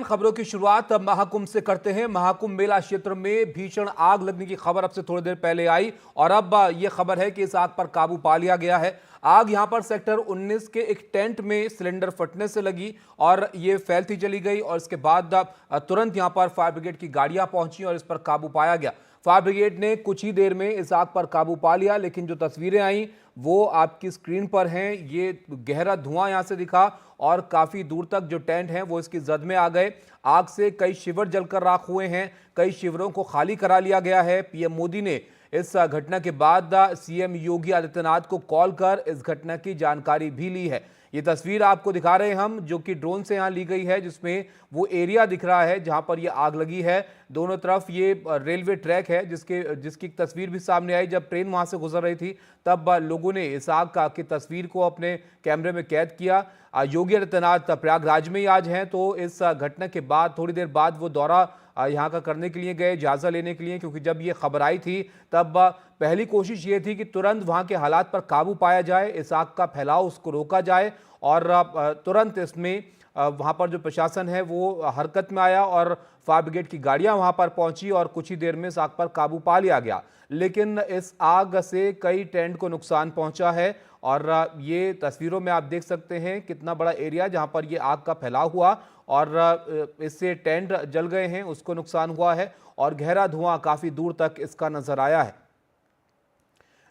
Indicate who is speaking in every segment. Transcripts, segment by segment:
Speaker 1: खबरों की शुरुआत अब महाकुंभ से करते हैं। महाकुंभ मेला क्षेत्र में भीषण आग लगने की खबर अब से थोड़ी देर पहले आई और अब यह खबर है कि इस आग पर काबू पा लिया गया है। आग यहां पर सेक्टर 19 के एक टेंट में सिलेंडर फटने से लगी और ये फैलती चली गई और इसके बाद तुरंत यहां पर फायर ब्रिगेड की गाड़ियां पहुंची और इस पर काबू पाया गया। फायर ब्रिगेड ने कुछ ही देर में इस आग पर काबू पा लिया, लेकिन जो तस्वीरें आई वो आपकी स्क्रीन पर हैं। ये गहरा धुआं यहां से दिखा और काफी दूर तक जो टेंट हैं वो इसकी जद में आ गए। आग से कई शिविर जलकर राख हुए हैं, कई शिविरों को खाली करा लिया गया है। पीएम मोदी ने इस घटना के बाद सीएम योगी आदित्यनाथ को कॉल कर इस घटना की जानकारी भी ली है। ये तस्वीर आपको दिखा रहे हैं हम, जो कि ड्रोन से यहां ली गई है, जिसमें वो एरिया दिख रहा है जहां पर ये आग लगी है। दोनों तरफ ये रेलवे ट्रैक है जिसकी तस्वीर भी सामने आई। जब ट्रेन वहां से गुजर रही थी तब लोगों ने इस आग की तस्वीर को अपने कैमरे में कैद किया। योगी आदित्यनाथ प्रयागराज में ही आज हैं, तो इस घटना के बाद थोड़ी देर बाद वो दौरा यहाँ का करने के लिए गए, जायजा लेने के लिए, क्योंकि जब ये खबर आई थी तब पहली कोशिश ये थी कि तुरंत वहाँ के हालात पर काबू पाया जाए, इस आग का फैलाव उसको रोका जाए और तुरंत इसमें वहाँ पर जो प्रशासन है वो हरकत में आया और फायर ब्रिगेड की गाड़ियाँ वहाँ पर पहुँची और कुछ ही देर में इस आग पर काबू पा लिया गया। लेकिन इस आग से कई टेंट को नुकसान पहुँचा है और ये तस्वीरों में आप देख सकते हैं कितना बड़ा एरिया जहाँ पर ये आग का फैलाव हुआ और इससे टेंट जल गए हैं, उसको नुकसान हुआ है और गहरा धुआं काफ़ी दूर तक इसका नजर आया है।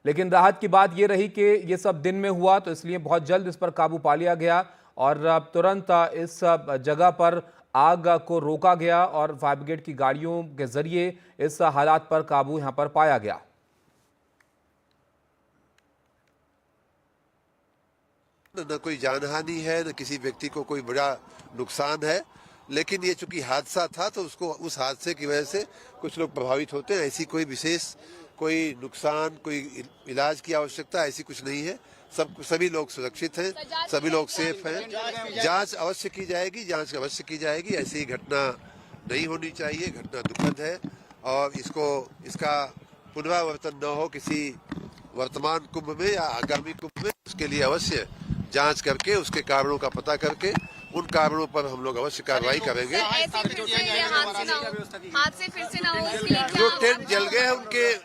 Speaker 1: लेकिन राहत की बात यह रही कि ये सब दिन में हुआ, तो इसलिए बहुत जल्द इस पर काबू पा लिया गया और तुरंत इस जगह पर आग को रोका गया और फायर ब्रिगेड की गाड़ियों के जरिए इस हालात पर काबू यहां पर पाया गया।
Speaker 2: न कोई जानहानि है, न किसी व्यक्ति को कोई बड़ा नुकसान है, लेकिन ये चूंकि हादसा था तो उसको उस हादसे की वजह से कुछ लोग प्रभावित होते हैं। ऐसी कोई विशेष कोई नुकसान, कोई इलाज की आवश्यकता ऐसी कुछ नहीं है। सभी लोग सुरक्षित हैं, सभी लोग सेफ हैं। जांच अवश्य की जाएगी, जांच अवश्य की जाएगी। ऐसी घटना नहीं होनी चाहिए, घटना दुखद है और इसका पुनरावर्तन न हो किसी वर्तमान कुंभ में या आगामी कुंभ में। उसके लिए अवश्य जांच करके उसके कारणों का पता करके उन कारणों पर हम लोग अवश्य कार्रवाई करेंगे। जो टेंट जल गए हैं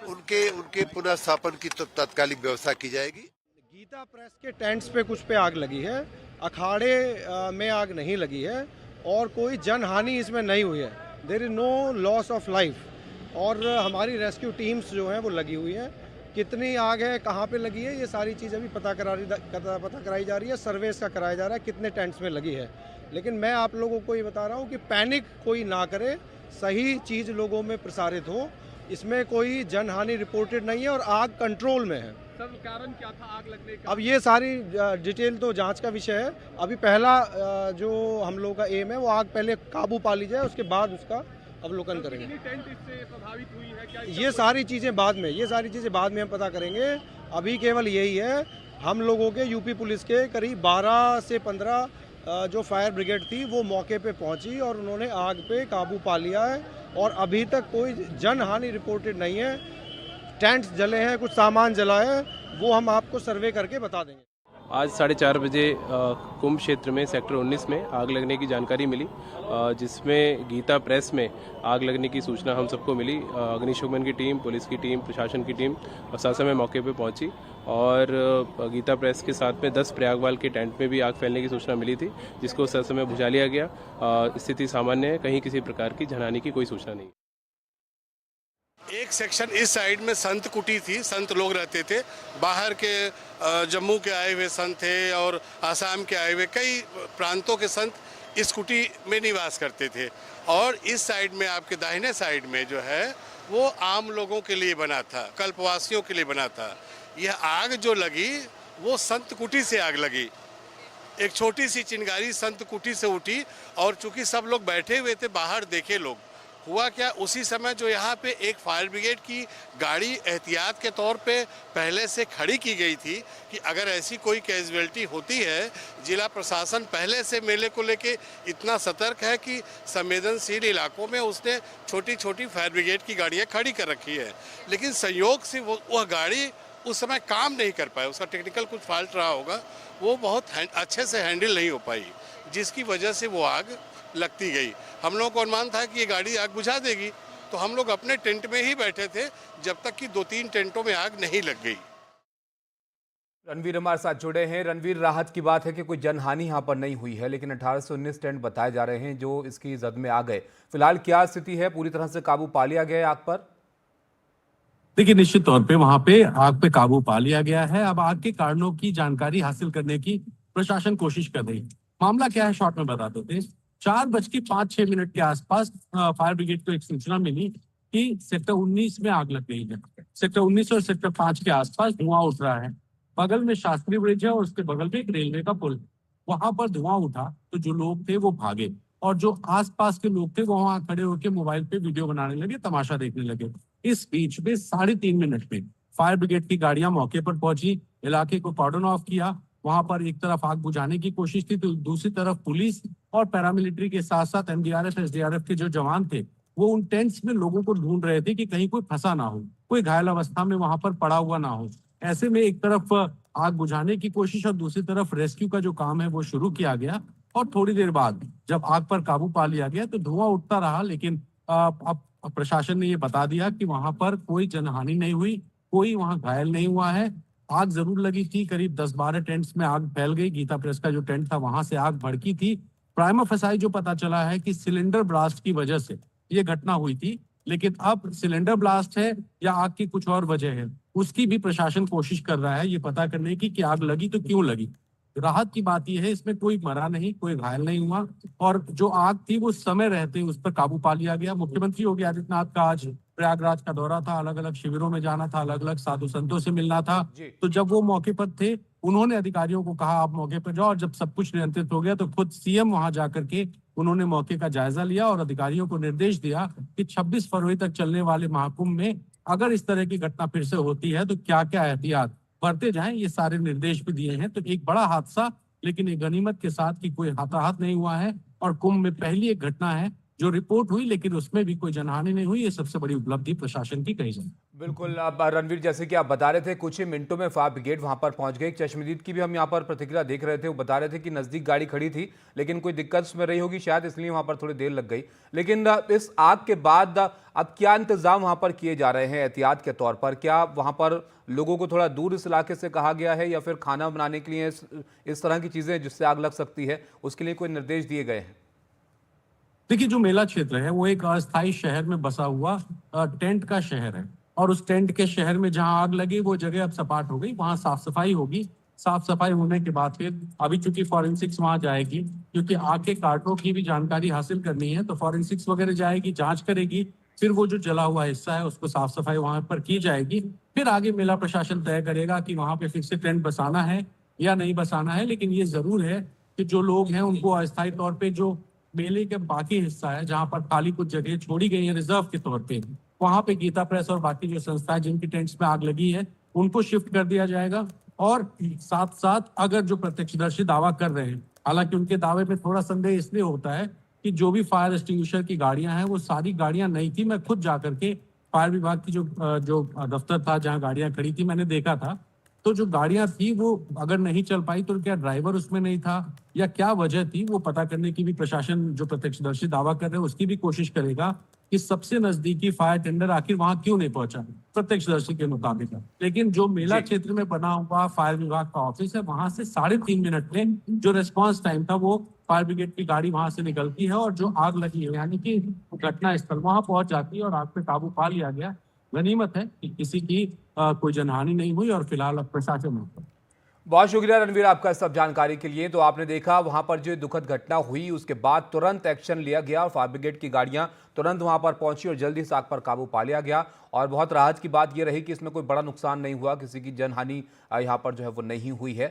Speaker 2: उनके पुनः स्थापन की तात्कालिक व्यवस्था की जाएगी।
Speaker 3: गीता प्रेस के टेंट्स पे कुछ पे आग लगी है, अखाड़े में आग नहीं लगी है और कोई जनहानि इसमें नहीं हुई है। There is no loss of life और हमारी रेस्क्यू टीम्स जो हैं वो लगी हुई हैं। कितनी आग है, कहाँ पे लगी है, ये सारी चीज़ अभी पता कराई जा रही है, सर्वे इसका कराया जा रहा है कितने टेंट्स में लगी है। लेकिन मैं आप लोगों को ये बता रहा हूँ कि पैनिक कोई ना करे, सही चीज़ लोगों में प्रसारित हो। इसमें कोई जनहानि रिपोर्टेड नहीं है और आग कंट्रोल में है।
Speaker 4: सर, कारण क्या था आग लगने का?
Speaker 3: अब ये सारी डिटेल तो जांच का विषय है। अभी पहला जो हम लोगों का एम है वो आग पहले काबू पा ली जाए, उसके बाद उसका अवलोकन करेंगे।
Speaker 4: टेंट इससे प्रभावित हुई है क्या?
Speaker 3: ये सारी चीज़ें बाद में हम पता करेंगे। अभी केवल यही है, हम लोगों के यूपी पुलिस के करीब 12 से 15 जो फायर ब्रिगेड थी वो मौके पे पहुंची और उन्होंने आग पे काबू पा लिया है और अभी तक कोई जनहानि रिपोर्टेड नहीं है। टेंट्स जले हैं, कुछ सामान जला है, वो हम आपको सर्वे करके बता देंगे।
Speaker 5: आज 4:30 बजे कुंभ क्षेत्र में सेक्टर 19 में आग लगने की जानकारी मिली, जिसमें गीता प्रेस में आग लगने की सूचना हम सबको मिली। अग्निशमन की टीम, पुलिस की टीम, प्रशासन की टीम और साथ समय मौके पे पहुंची और गीता प्रेस के साथ में 10 प्रयागवाल के टेंट में भी आग फैलने की सूचना मिली थी, जिसको उस समय बुझा लिया गया। स्थिति सामान्य है, कहीं किसी प्रकार की जनहानि की कोई सूचना नहीं।
Speaker 6: एक सेक्शन इस साइड में संत कुटी थी, संत लोग रहते थे। बाहर के जम्मू के आए हुए संत थे और आसाम के आए हुए कई प्रांतों के संत इस कुटी में निवास करते थे। और इस साइड में आपके दाहिने साइड में जो है वो आम लोगों के लिए बना था, कल्पवासियों के लिए बना था। यह आग जो लगी वो संत कुटी से आग लगी। एक छोटी सी चिंगारी संत कुटी से उठी और चूंकि सब लोग बैठे हुए थे, बाहर देखे लोग। हुआ क्या, उसी समय जो यहाँ पे एक फायर ब्रिगेड की गाड़ी एहतियात के तौर पे पहले से खड़ी की गई थी कि अगर ऐसी कोई कैजुअलिटी होती है। जिला प्रशासन पहले से मेले को लेके इतना सतर्क है कि संवेदनशील इलाकों में उसने छोटी छोटी फायर ब्रिगेड की गाड़ियाँ खड़ी कर रखी है। लेकिन संयोग से वह गाड़ी उस समय काम नहीं कर पाए, उसका टेक्निकल कुछ फॉल्ट रहा होगा, वो बहुत अच्छे से हैंडल नहीं हो पाई, जिसकी वजह से वो आग लगती गई। हम लोगों को अनुमान था कि ये गाड़ी आग बुझा देगी, तो हम लोग अपने टेंट में ही बैठे थे जब तक कि 2-3 टेंटों में आग नहीं लग गई।
Speaker 1: रणवीर हमारे साथ जुड़े हैं। रणवीर, राहत की बात है कि कोई जनहानि यहाँ पर नहीं हुई है, लेकिन 18 से 19 टेंट बताए जा रहे हैं जो इसकी जद में आ गए। फिलहाल क्या स्थिति है? पूरी तरह से काबू पा लिया गया है आग पर?
Speaker 7: देखिए, निश्चित तौर पे वहां पे आग पे काबू पा लिया गया है। अब आग के कारणों की जानकारी हासिल करने की प्रशासन कोशिश कर रही है। मामला क्या है, शॉर्ट में बता देते हैं। 4:05 के आसपास फायर ब्रिगेड को एक सूचना मिली कि सेक्टर 19 में आग लग गई है। सेक्टर 19 और सेक्टर 5 के आसपास धुआं उठ रहा है। बगल में शास्त्री ब्रिज है और उसके बगल में एक रेलवे का पुल। वहां पर धुआं उठा तो जो लोग थे वो भागे और जो आसपास के लोग थे वो वहां खड़े होकर मोबाइल पे वीडियो बनाने लगे, तमाशा देखने लगे। इस बीच में 3.5 मिनट में फायर ब्रिगेड की गाड़ियां मौके पर पहुंची, इलाके को कॉर्डन ऑफ किया। वहां पर एक तरफ आग बुझाने की कोशिश थी तो दूसरी तरफ पुलिस और पैरामिलिट्री के साथ साथ एनडीआरएफ, एसडीआरएफ के जो जवान थे वो उन टेंट्स में लोगों को ढूंढ रहे थे कि कहीं कोई फंसा ना हो, कोई घायल अवस्था में वहां पर पड़ा हुआ ना हो। ऐसे में एक तरफ आग बुझाने की कोशिश और दूसरी तरफ रेस्क्यू का जो काम है वो शुरू किया गया। और थोड़ी देर बाद जब आग पर काबू पा लिया गया तो धुआं उठता रहा, लेकिन अब प्रशासन ने ये बता दिया कि वहां पर कोई जनहानि नहीं हुई, कोई वहां घायल नहीं हुआ है। आग जरूर लगी थी, करीब 10-12 टेंट्स में आग फैल गई। गीता प्रेस का जो टेंट था वहां से आग भड़की थी। प्राइमा फेसाई जो पता चला है कि सिलेंडर ब्लास्ट की वजह से ये घटना हुई थी, लेकिन अब सिलेंडर ब्लास्ट है या आग की कुछ और वजह है उसकी भी प्रशासन कोशिश कर रहा है ये पता करने की कि आग लगी तो क्यों लगी। राहत की बात यह है इसमें कोई मरा नहीं, कोई घायल नहीं हुआ और जो आग थी वो समय रहते उस पर काबू पा लिया गया। मुख्यमंत्री योगी आदित्यनाथ का आज प्रयागराज का दौरा था, अलग अलग शिविरों में जाना था, अलग अलग साधु संतों से मिलना था। तो जब वो मौके पर थे उन्होंने अधिकारियों को कहा आप मौके पर जाओ, और जब सब कुछ नियंत्रित हो गया तो खुद सीएम वहां जाकर के उन्होंने मौके का जायजा लिया और अधिकारियों को निर्देश दिया कि 26 फरवरी तक चलने वाले महाकुंभ में अगर इस तरह की घटना फिर से होती है तो क्या क्या एहतियात बरते जाएं, ये सारे निर्देश भी दिए हैं। तो एक बड़ा हादसा, लेकिन एक गनीमत के साथ कि कोई हताहत नहीं हुआ है और कुंभ में पहली एक घटना है जो रिपोर्ट हुई लेकिन उसमें भी कोई जनहानि नहीं हुई। ये सबसे बड़ी उपलब्धि प्रशासन की कही जाए।
Speaker 1: बिल्कुल। अब रणवीर, जैसे कि आप बता रहे थे कुछ ही मिनटों में फायर ब्रिगेड वहां पर पहुंच गई। चश्मदीद की भी हम यहां पर प्रतिक्रिया देख रहे थे, वो बता रहे थे कि नजदीक गाड़ी खड़ी थी लेकिन कोई दिक्कत उसमें रही होगी शायद, इसलिए वहां पर थोड़ी देर लग गई। लेकिन इस आग के बाद अब क्या इंतजाम वहां पर किए जा रहे हैं एहतियात के तौर पर? क्या वहां पर लोगों को थोड़ा दूर इस इलाके से कहा गया है या फिर खाना बनाने के लिए इस तरह की चीजें जिससे आग लग सकती है उसके लिए कोई निर्देश दिए गए हैं?
Speaker 7: देखिए, जो मेला क्षेत्र है वो एक अस्थायी शहर में बसा हुआ टेंट का शहर है और उस टेंट के शहर में जहां आग लगी वो जगह अब सपाट हो गई, वहां साफ सफाई होगी। साफ सफाई होने के बाद फिर अभी चूंकि फॉरेंसिक्स वहां जाएगी, क्योंकि आग के कारणों की भी जानकारी हासिल करनी है तो फॉरेंसिक्स वगैरह जाएगी, जांच करेगी, फिर वो जो जला हुआ हिस्सा है उसको साफ सफाई वहां पर की जाएगी। फिर आगे मेला प्रशासन तय करेगा कि वहां पे फिर से टेंट बसाना है या नहीं बसाना है। लेकिन ये जरूर है कि जो लोग हैं उनको अस्थायी तौर पे जो मेले के बाकी हिस्सा है जहां पर खाली कुछ जगह छोड़ी गई है रिजर्व के तौर पे, वहां पे गीता प्रेस और बाकी जो संस्थाएं जिनकी टेंट्स में आग लगी है उनको शिफ्ट कर दिया जाएगा। और साथ साथ अगर जो प्रत्यक्षदर्शी दावा कर रहे हैं, हालांकि उनके दावे में थोड़ा संदेह इसलिए होता है कि जो भी फायर एक्सटिंग्विशर की गाड़ियां हैं वो सारी गाड़ियां नहीं थी। मैं खुद जाकर के फायर विभाग की जो दफ्तर था जहाँ गाड़ियां खड़ी थी मैंने देखा था, तो जो गाड़ियां थी वो अगर नहीं चल पाई तो क्या ड्राइवर उसमें नहीं था या क्या वजह थी वो पता करने की भी प्रशासन जो प्रत्यक्षदर्शी दावा कर रहे हैं उसकी भी कोशिश करेगा कि सबसे नजदीकी फायर टेंडर आखिर वहां क्यों नहीं पहुंचा प्रत्यक्षदर्शी के मुताबिक। लेकिन जो मेला क्षेत्र में बना हुआ फायर विभाग का ऑफिस है वहां से 3.5 मिनट में जो रेस्पॉन्स टाइम था वो फायर ब्रिगेड की गाड़ी वहां से निकलती है और जो आग लगी है यानी कि घटना स्थल वहां पहुंच जाती है और आग पे काबू पा लिया गया। गनीमत है कि किसी की कोई जनहानि नहीं हुई और फिलहाल अब प्रशासन में।
Speaker 1: बहुत शुक्रिया रणवीर आपका सब जानकारी के लिए। तो आपने देखा वहां पर जो दुखद घटना हुई उसके बाद तुरंत एक्शन लिया गया और फायर ब्रिगेड की गाड़ियां तुरंत वहां पर पहुंची और जल्दी से आग पर काबू पा लिया गया। और बहुत राहत की बात यह रही कि इसमें कोई बड़ा नुकसान नहीं हुआ, किसी की जनहानि यहां पर जो है वो नहीं हुई है।